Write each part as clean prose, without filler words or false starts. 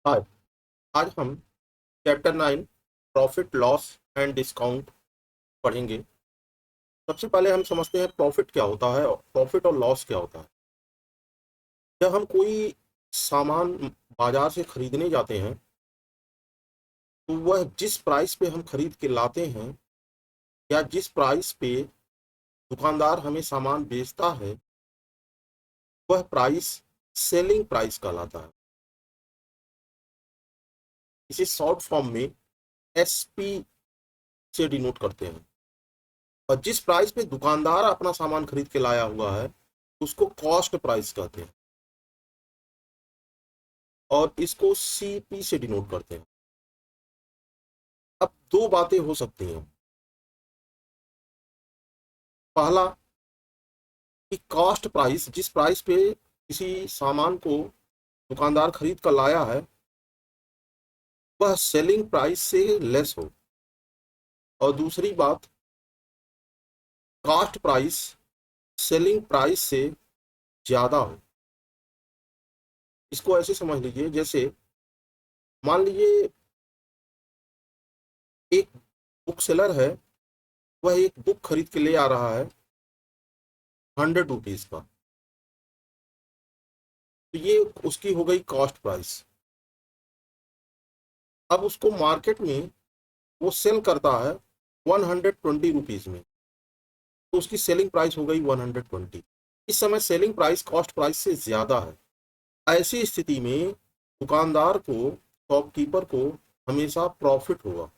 हाय। आज हम chapter 9 profit loss and discount पढ़ेंगे। सबसे पहले हम समझते हैं प्रॉफिट क्या होता है और प्रॉफिट और लॉस क्या होता है। जब हम कोई सामान बाजार से खरीदने जाते हैं तो वह जिस प्राइस पे हम खरीद के लाते हैं या जिस प्राइस पे दुकानदार हमें सामान बेचता है वह प्राइस सेलिंग प्राइस कहलाता है। इसे शॉर्ट फॉर्म में एसपी से डिनोट करते हैं। और जिस प्राइस पे दुकानदार अपना सामान खरीद के लाया हुआ है उसको कॉस्ट प्राइस कहते हैं और इसको सीपी से डिनोट करते हैं। अब दो बातें हो सकती हैं। पहला कि कॉस्ट प्राइस, जिस प्राइस पे किसी सामान को दुकानदार खरीद कर लाया है वह सेलिंग प्राइस से लेस हो। और दूसरी बात, कॉस्ट प्राइस सेलिंग प्राइस से ज्यादा हो। इसको ऐसे समझ लीजिए, जैसे मान लीजिए एक बुक सेलर है, वह एक बुक खरीद के ले आ रहा है 100 रुपीज का, तो ये उसकी हो गई कॉस्ट प्राइस। अब उसको मार्केट में वो सेल करता है 120 रुपीज में, तो उसकी सेलिंग प्राइस हो गई 120। इस समय सेलिंग प्राइस कॉस्ट प्राइस से ज्यादा है। ऐसी स्थिति में दुकानदार को, शॉपकीपर को हमेशा प्रॉफिट होगा।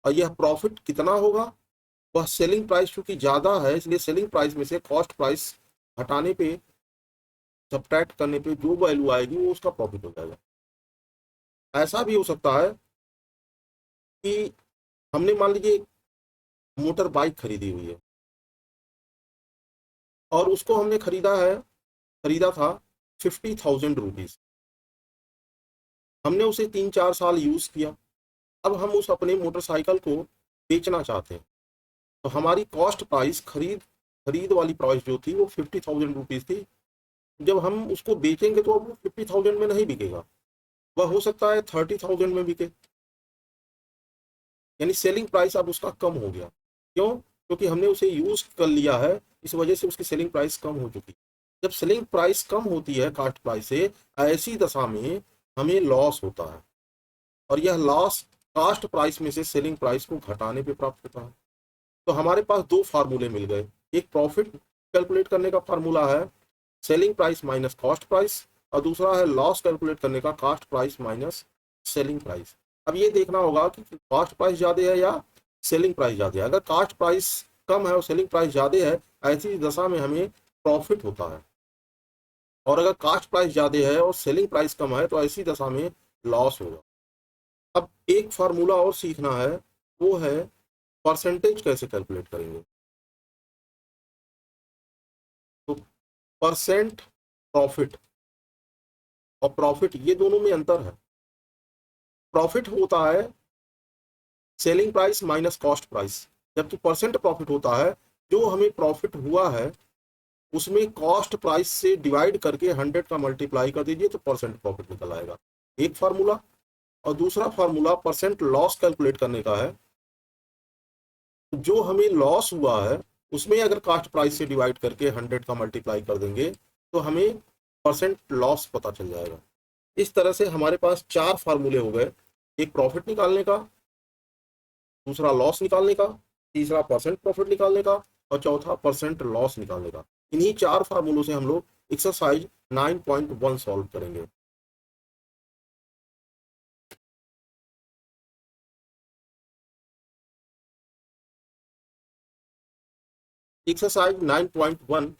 और यह प्रॉफिट कितना होगा? वह सेलिंग प्राइस चूंकि ज्यादा है इसलिए सेलिंग प्राइस में से कॉस्ट प्राइस हटाने पे, सब्ट्रैक्ट करने पे जो वैल्यू आएगी वो उसका प्रॉफिट हो जाएगा। ऐसा भी हो सकता है कि हमने मान लीजिए मोटर बाइक खरीदी हुई है और उसको हमने खरीदा था 50,000 रुपीज। हमने उसे 3-4 साल यूज किया। अब हम उस अपने मोटरसाइकिल को बेचना चाहते हैं, तो हमारी कॉस्ट प्राइस, खरीद खरीद वाली प्राइस जो थी वो 50,000 रुपीज थी। जब हम उसको बेचेंगे तो अब वो 50,000 में नहीं बिकेगा, वह हो सकता है 30,000 में बिके। यानी सेलिंग प्राइस अब उसका कम हो गया। क्यों? क्योंकि हमने उसे यूज कर लिया है, इस वजह से उसकी सेलिंग प्राइस कम हो चुकी। जब सेलिंग प्राइस कम होती है कॉस्ट प्राइस से, ऐसी दशा में हमें लॉस होता है और यह लॉस कॉस्ट प्राइस में से सेलिंग प्राइस को घटाने पे प्राप्त होता है। तो हमारे पास दो फार्मूले मिल गए। एक प्रॉफिट कैलकुलेट करने का फार्मूला है selling price minus cost price, और दूसरा है लॉस कैलकुलेट करने का cost price minus selling price. अब ये देखना होगा कि कॉस्ट प्राइस ज़्यादा है या सेलिंग प्राइस ज़्यादा है। अगर कॉस्ट प्राइस कम है और सेलिंग प्राइस ज़्यादा है, ऐसी दशा में हमें प्रॉफिट होता है। और अगर कॉस्ट प्राइस ज़्यादा है और सेलिंग प्राइस कम है तो ऐसी दशा में लॉस होगा। अब एक फार्मूला और सीखना है, वो है परसेंटेज कैसे कैलकुलेट करेंगे। तो परसेंट प्रॉफिट और प्रॉफिट, ये दोनों में अंतर है। प्रॉफिट होता है selling price minus cost price, जबकि परसेंट प्रॉफिट होता है जो हमें प्रॉफिट हुआ है उसमें कॉस्ट प्राइस से डिवाइड करके 100 का मल्टीप्लाई कर दीजिए तो परसेंट प्रॉफिट निकल आएगा। एक फार्मूला। और दूसरा फार्मूला परसेंट लॉस कैलकुलेट करने का है। जो हमें लॉस हुआ है उसमें अगर कॉस्ट प्राइस से डिवाइड करके 100 का मल्टीप्लाई कर देंगे तो हमें परसेंट लॉस पता चल जाएगा। इस तरह से हमारे पास चार फार्मूले हो गए। एक प्रॉफिट निकालने का, दूसरा लॉस निकालने का, तीसरा परसेंट प्रॉफिट निकालने का और चौथा परसेंट लॉस निकालने का। इन्हीं चार फार्मूलों से हम लोग एक्सरसाइज 9.1 सॉल्व करेंगे। एक्सरसाइज 9.1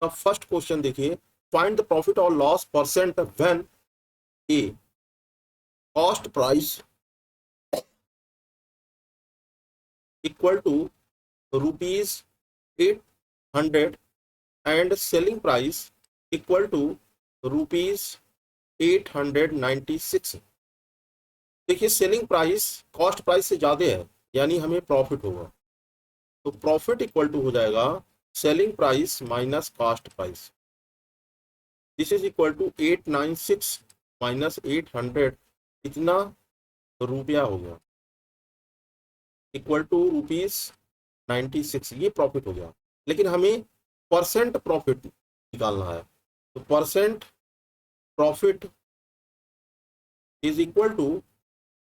का फर्स्ट क्वेश्चन देखिए। फाइंड द प्रॉफिट और loss percent when a cost price equal to ₹800 and selling price equal to ₹896। देखिए सेलिंग प्राइस कॉस्ट प्राइस से ज्यादा है यानी हमें प्रॉफिट होगा, तो प्रॉफिट इक्वल टू हो जाएगा selling price minus cost price. This is equal to 896 minus 800 इतना रुपया हो गया, इक्वल टू ₹96, ये प्रॉफिट हो गया। लेकिन हमें परसेंट प्रॉफिट निकालना है, तो percent profit is equal to,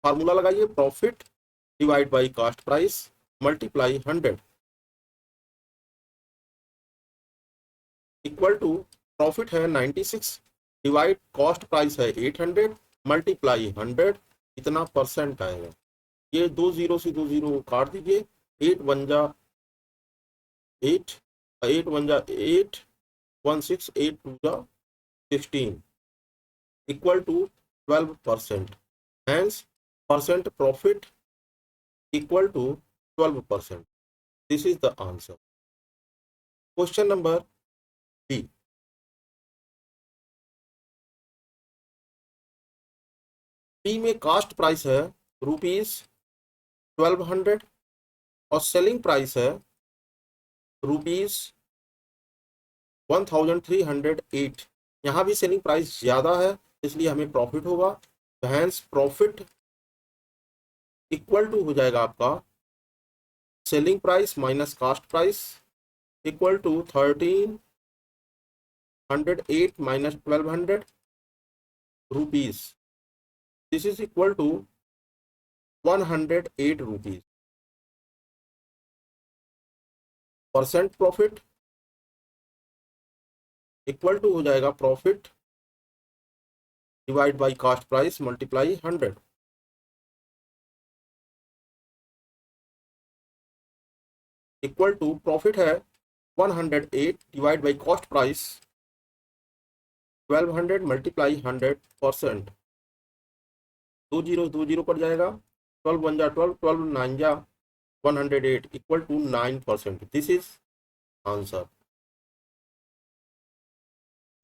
formula लगाइए, profit divide by cost price multiply 100 equal to, profit है 96 डिवाइड कॉस्ट प्राइस है 800 मल्टीप्लाई 100, इतना परसेंट आएगा। ये 2 0 से 2 0 काट दीजिए, 8 1 जा 8, 8 1 जा 8, 1 6, 8 2 जा 16 equal to 12%। Hence, percent profit equal to 12%. This is the answer. Question number B. B में कास्ट प्राइस है ₹1200 और सेलिंग प्राइस है ₹1308। यहाँ भी सेलिंग प्राइस ज्यादा है, इसलिए हमें प्रॉफिट होगा। तो हैंस प्रॉफिट इक्वल टू हो जाएगा आपका selling price minus cost price equal to 1308 minus 1200 rupees. This is equal to 108 rupees. Percent profit equal to हो जाएगा profit divide by cost price multiply 100 equal to, profit है 108 divide by cost price 1200 multiply 100%। 2 0 cut जाएगा, 12 1 जा 12, 12 9 जा 108 equal to 9%। This is answer.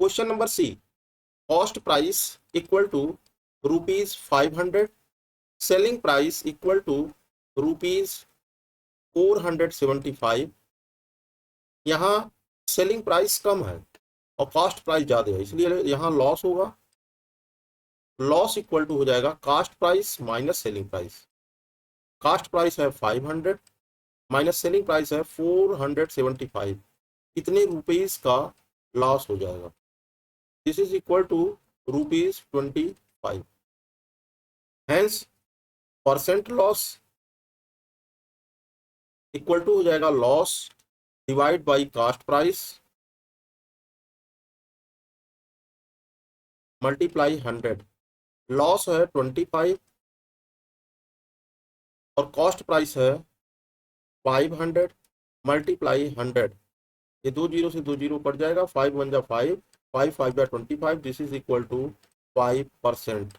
Question number C, cost price equal to ₹500, selling price equal to ₹475। यहाँ selling price कम है और cost price ज़्यादा है, इसलिए यहाँ लॉस होगा। लॉस इक्वल टू हो जाएगा cost price minus selling price. Cost price है 500 माइनस सेलिंग प्राइस है 475, कितने रुपीस का लॉस हो जाएगा। This is equal to ₹25। Hence percent loss equal to हो जाएगा loss divide by cost price multiply 100। Loss है 25 और कॉस्ट प्राइस है 500 मल्टीप्लाई 100। ये 2 0 से 2 0 कट जाएगा, 5 1 जा 5, 5 5 जा 25। दिस इज इक्वल टू 5%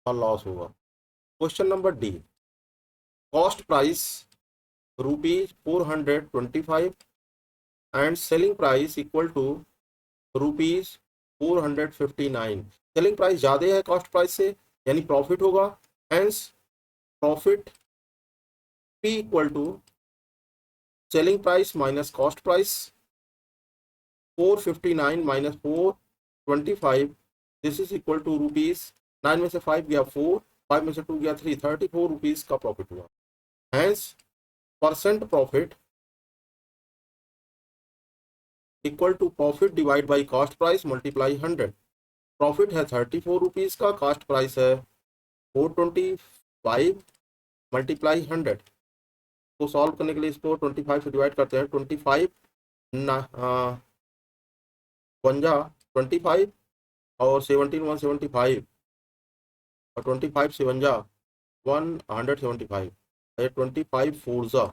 का लॉस होगा। Question number D, cost price ₹425 and selling price equal to ₹459। Selling price ज़्यादा है कॉस्ट प्राइस से, यानी प्रॉफिट होगा। Hence profit P equal to selling price minus cost price 459 minus 425। This is equal to ₹9 में से 5 गया 4, 5 में से 2 गया 3, 34 रुपीज का प्रॉफिट हुआ। Hence percent profit equal to profit divide by cost price multiply 100। Profit है 34 रुपीज का, कॉस्ट प्राइस है 425 मल्टीप्लाई 100। को सॉल्व करने के लिए इसको 25 से डिवाइड करते हैं। 25 1 जा 25 और 17 175 और 25 से 1 जा 175, 25 4 जा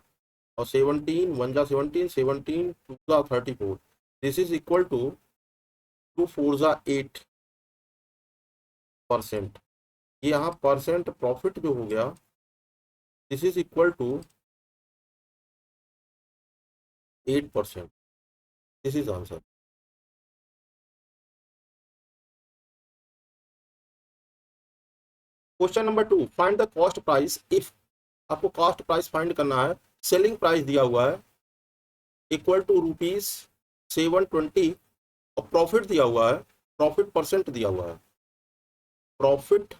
और 17 1 जा 17, 17 2 जा 34। दिस इज इक्वल टू 2 4 जा 8%। यहाँ परसेंट प्रॉफिट जो हो गया, this is equal to 8%। This is answer. Question number 2, find the cost price if, आपको कॉस्ट प्राइस फाइंड करना है। सेलिंग प्राइस दिया हुआ है इक्वल टू ₹720 और प्रॉफिट दिया हुआ है, प्रॉफिट परसेंट दिया हुआ है। प्रॉफिट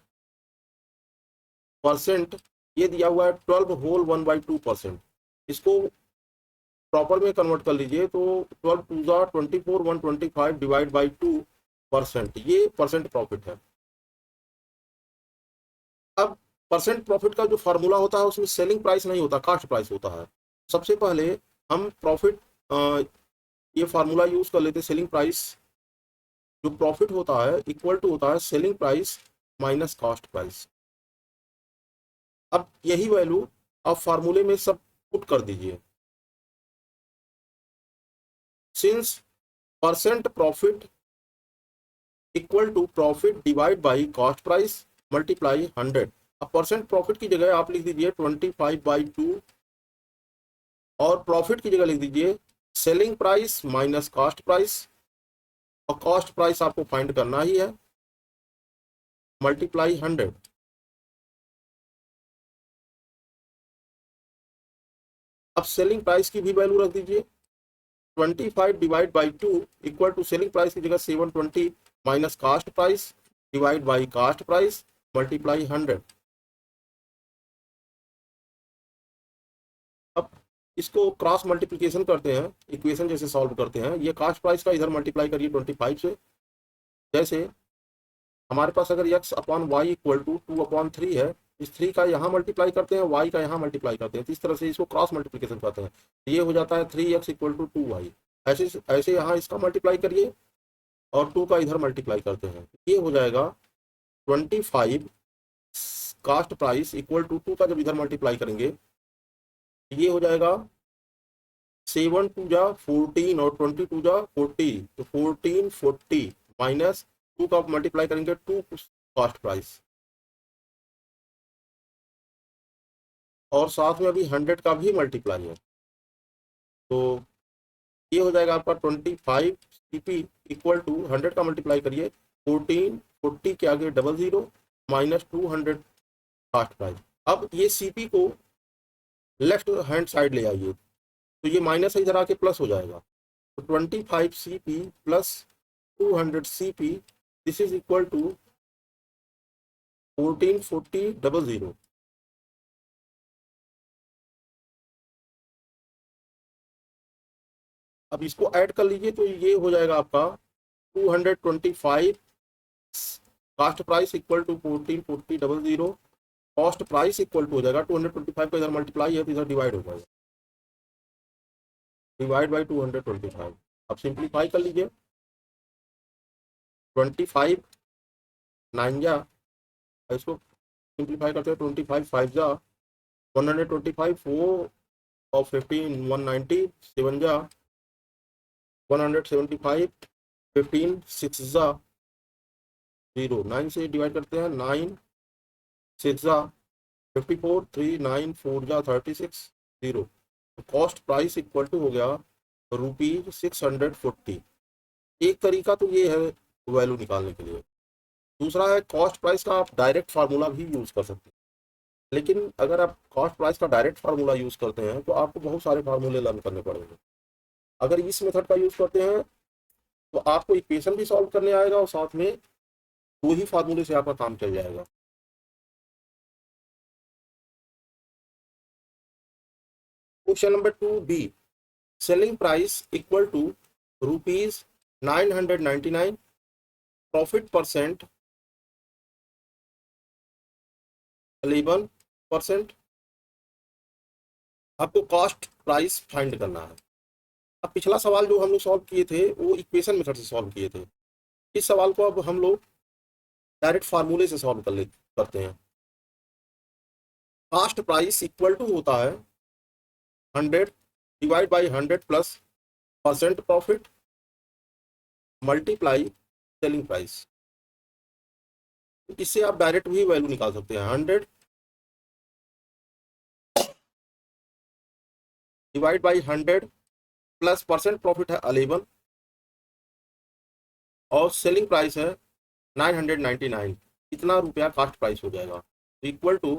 परसेंट ये दिया हुआ है 12 होल 1/2%। इसको प्रॉपर में कन्वर्ट कर लीजिए तो 12 टू ज़ा 24 125 डिवाइड बाई 2%, ये परसेंट प्रॉफिट है। अब परसेंट प्रॉफिट का जो फार्मूला होता है उसमें सेलिंग प्राइस नहीं होता, कास्ट प्राइस होता है। सबसे पहले हम प्रॉफिट ये फार्मूला यूज कर लेते हैं। सेलिंग प्राइस जो प्रॉफिट होता है इक्वल टू होता है selling price minus cost price. अब यही वैल्यू आप फार्मूले में सब पुट कर दीजिए। Since percent profit equal to profit divide by cost price multiply 100। अब परसेंट प्रॉफिट की जगह आप लिख दीजिए 25/2 और प्रॉफिट की जगह लिख दीजिए selling price minus cost price, और कॉस्ट प्राइस आपको फाइंड करना ही है, मल्टीप्लाई 100। अब सेलिंग प्राइस की भी वैल्यू रख दीजिए 25 divide by 2 equal to selling price की जगह 720 minus cost price divide by cost price multiply 100। अब इसको क्रॉस मल्टीप्लिकेशन करते हैं, इक्वेशन जैसे सॉल्व करते हैं। ये कास्ट प्राइस का इधर मल्टीप्लाई करिए 25 से। जैसे हमारे पास अगर x upon y equal to 2/3 है, इस 3 का यहाँ मल्टीप्लाई करते हैं, y का यहाँ मल्टीप्लाई करते हैं, तो इस तरह से इसको क्रॉस मल्टीप्लिकेशन करते हैं। ये हो जाता है 3x इक्वल टू 2y। ऐसे ऐसे यहाँ इसका मल्टीप्लाई करिए और 2 का इधर मल्टीप्लाई करते हैं, ये हो जाएगा 25 कास्ट प्राइस इक्वल टू 2 का जब इधर मल्टीप्लाई करेंगे ये हो जाएगा 7 2 जा 14 और 22 जा 40, तो 1440 माइनस 2 का मल्टीप्लाई करेंगे 2 कॉस्ट प्राइस, और साथ में अभी 100 का भी मल्टीप्लाई है, तो ये हो जाएगा आपका 25 CP इक्वल टू 100 का मल्टीप्लाई करिए 1440 के आगे 00 माइनस 200 कॉस्ट प्राइस। अब ये CP को लेफ्ट हैंड साइड ले आइए, तो ये माइनस इधर आके प्लस हो जाएगा, तो 25 CP plus 200 CP this is equal to 1440 00। अब इसको ऐड कर लीजिए तो ये हो जाएगा आपका 225 cost price equal to 1440 00, cost price equal to हो जाएगा 225 का इधर मल्टीप्लाई है तो इधर डिवाइड हो जाएगा, डिवाइड बाई 225। अब सिंप्लीफाई कर लीजिए 25 9 जा, इसको सिंप्लीफाई करते हैं 25 5 जा 125 4 और 15 190 7 जा 175 15 6 जा 0 9 से डिवाइड करते हैं 9 6 जा 54 3 9 4 जा 36 0। कॉस्ट प्राइस इक्वल टू हो गया ₹640। एक तरीका तो ये है वैल्यू निकालने के लिए। दूसरा है कॉस्ट प्राइस का आप डायरेक्ट फार्मूला भी यूज़ कर सकते हैं, लेकिन अगर आप कॉस्ट प्राइस का डायरेक्ट फार्मूला यूज़ करते हैं तो आपको बहुत सारे फार्मूले लर्न करने पड़ेंगे। अगर इस मेथड का यूज़ करते हैं तो आपको इक्वेशन भी सॉल्व करने आएगा और साथ में 2 ही फार्मूले से आपका काम चल जाएगा। Question number 2B, selling price equal to ₹999, profit percent 11%, आपको कॉस्ट प्राइस फाइंड करना है। अब पिछला सवाल जो हम लोग सॉल्व किए थे वो इक्वेशन मेथड से सॉल्व किए थे, इस सवाल को अब हम लोग डायरेक्ट फार्मूले से सॉल्व करते हैं। कॉस्ट प्राइस इक्वल टू होता है 100 divide by 100 plus percent profit multiply selling price. इससे आप डायरेक्ट भी वैल्यू निकाल सकते हैं। 100 divide by 100 plus percent profit है 11 और सेलिंग प्राइस है 999, इतना रुपया कास्ट प्राइस हो जाएगा, equal to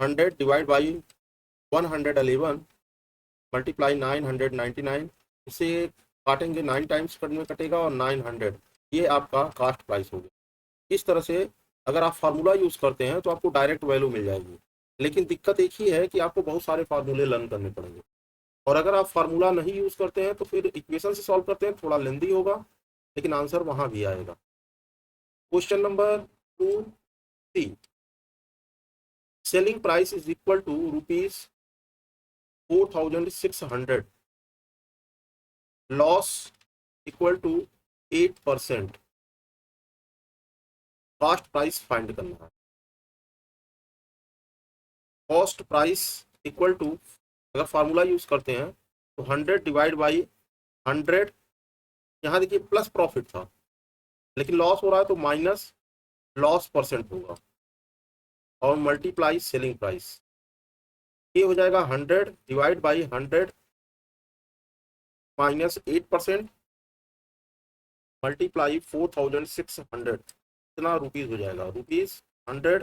100 divide by 111 multiply 999। इसे काटेंगे 9 टाइम्स में कटेगा और 900, ये आपका कास्ट प्राइस हो गया। इस तरह से अगर आप फार्मूला यूज करते हैं तो आपको डायरेक्ट वैल्यू मिल जाएगी, लेकिन दिक्कत एक ही है कि आपको बहुत सारे फार्मूले लर्न करने पड़ेंगे। और अगर आप फार्मूला नहीं यूज करते हैं तो फिर इक्वेशन से सॉल्व करते हैं, थोड़ा लेंदी होगा, लेकिन आंसर वहां भी आएगा। Question number 2C, selling price is equal to ₹4,600, loss equal to 8%, cost price find करना है। कॉस्ट प्राइस इक्वल टू, अगर फार्मूला यूज करते हैं तो 100 डिवाइड बाई 100, यहाँ देखिए प्लस प्रॉफिट था लेकिन लॉस हो रहा है तो माइनस लॉस परसेंट होगा, और मल्टीप्लाई सेलिंग प्राइस, ये हो जाएगा 100 डिवाइड बाई 100 माइनस 8% मल्टीप्लाई 4,600, कितना रुपीज हो जाएगा, ₹100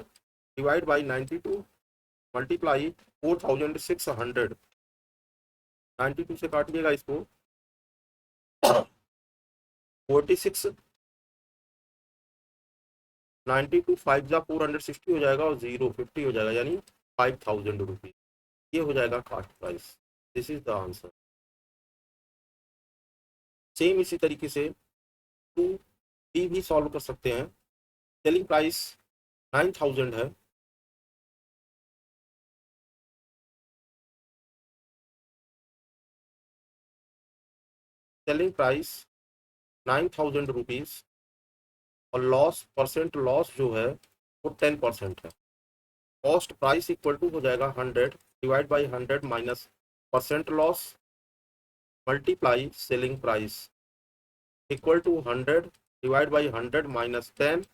डिवाइड बाई 92 मल्टीप्लाई 4,600, 92 से काटिएगा इसको 46, 92 5 जा 460 हो जाएगा और 050 हो जाएगा, यानी 5,000 रुपीज। ये हो जाएगा cost price. This is the answer. Same इसी तरीके से 2D भी सॉल्व कर सकते हैं। सेलिंग प्राइस 9,000 है, सेलिंग प्राइस 9,000 रुपीज, और लॉस परसेंट लॉस जो है वो 10% है। कॉस्ट प्राइस इक्वल टू हो जाएगा 100 divide by 100 minus percent loss multiply selling price equal to 100 divide by 100 minus 10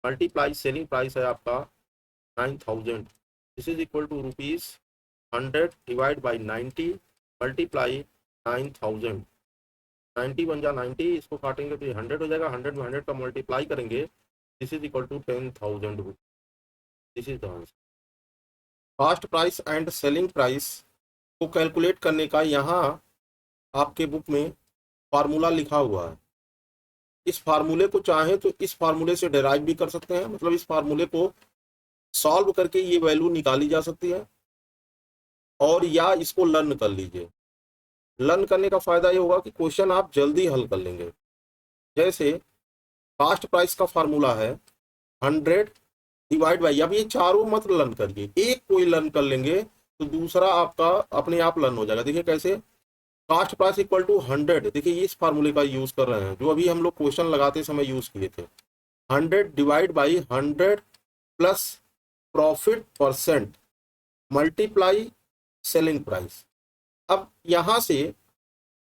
multiply selling price है आपका 9,000, this is equal to ₹100 divide by 90 multiply 9,000, 90 बन जा 90, इसको काटेंगे तो ये 100 हो जाएगा, 100 में 100 का मल्टीप्लाई करेंगे, this is equal to 10,000 rupees. This is the answer. Cost price and selling price को कैलकुलेट करने का यहाँ आपके बुक में फार्मूला लिखा हुआ है। इस फार्मूले को चाहें तो इस फार्मूले से डिराइव भी कर सकते हैं, मतलब इस फार्मूले को सॉल्व करके ये वैल्यू निकाली जा सकती है, और या इसको लर्न कर लीजिए। लर्न करने का फायदा ये होगा कि क्वेश्चन आप जल्दी हल कर लेंगे। जैसे कॉस्ट प्राइस का फार्मूला है 100 डिवाइड बाई, अब ये चारों मत लर्न करिए, एक कोई लर्न कर लेंगे तो दूसरा आपका अपने आप लर्न हो जाएगा। देखिए कैसे, कॉस्ट प्राइस इक्वल टू 100, देखिए इस फार्मूले का यूज कर रहे हैं जो अभी हम लोग क्वेश्चन लगाते समय यूज किए थे। 100 divide by 100 plus profit percent multiply selling price. अब यहां से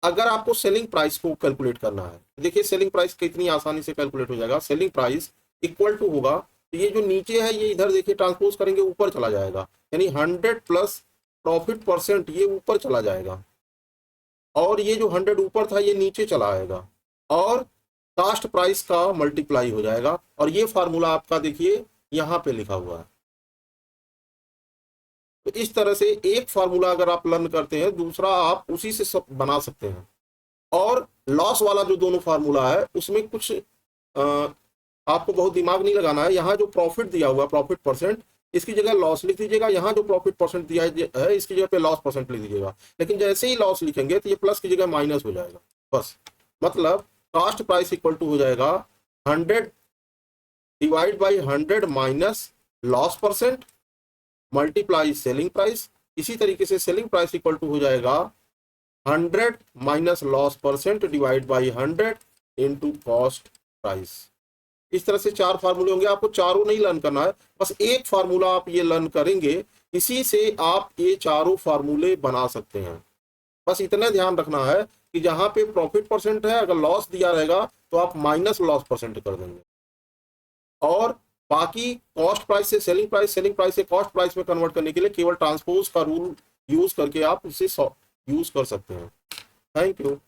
अगर आपको सेलिंग प्राइस को कैलकुलेट करना है, देखिए सेलिंग प्राइस कितनी आसानी से कैलकुलेट हो जाएगा। सेलिंग प्राइस इक्वल टू होगा, तो ये जो नीचे है ये इधर देखिए ट्रांसपोज करेंगे ऊपर चला जाएगा, यानी 100 प्लस प्रॉफिट परसेंट ये ऊपर चला जाएगा, और ये जो 100 ऊपर था ये नीचे चला आएगा, और कॉस्ट प्राइस का मल्टीप्लाई हो जाएगा, और ये फार्मूला आपका देखिए यहाँ पे लिखा हुआ है। तो इस तरह से एक फार्मूला अगर आप लर्न करते हैं, दूसरा आप उसी से सब बना सकते हैं। और लॉस वाला जो दोनों फार्मूला है उसमें कुछ आपको बहुत दिमाग नहीं लगाना है। यहाँ जो प्रॉफिट दिया हुआ प्रॉफिट परसेंट, इसकी जगह लॉस लिख दीजिएगा, यहाँ जो प्रॉफिट परसेंट दिया है इसकी जगह पे लॉस परसेंट लिख दीजिएगा, लेकिन जैसे ही लॉस लिखेंगे तो ये प्लस की जगह माइनस हो जाएगा बस। मतलब कॉस्ट प्राइस इक्वल टू हो जाएगा 100 divide by 100 minus loss percent multiply selling price. इसी तरीके से सेलिंग प्राइस इक्वल टू हो जाएगा 100 minus loss percent divide by 100 into cost price. इस तरह से चार फार्मूले होंगे, आपको चारों नहीं लर्न करना है, बस एक फार्मूला आप ये लर्न करेंगे, इसी से आप ये चारों फार्मूले बना सकते हैं। बस इतना ध्यान रखना है कि जहां पे प्रॉफिट परसेंट है अगर लॉस दिया रहेगा तो आप माइनस लॉस परसेंट कर देंगे, और बाकी कॉस्ट प्राइस से सेलिंग प्राइस, सेलिंग प्राइस से कॉस्ट प्राइस में कन्वर्ट करने के लिए केवल ट्रांसपोज का रूल यूज करके आप इसे यूज कर सकते हैं। Thank you.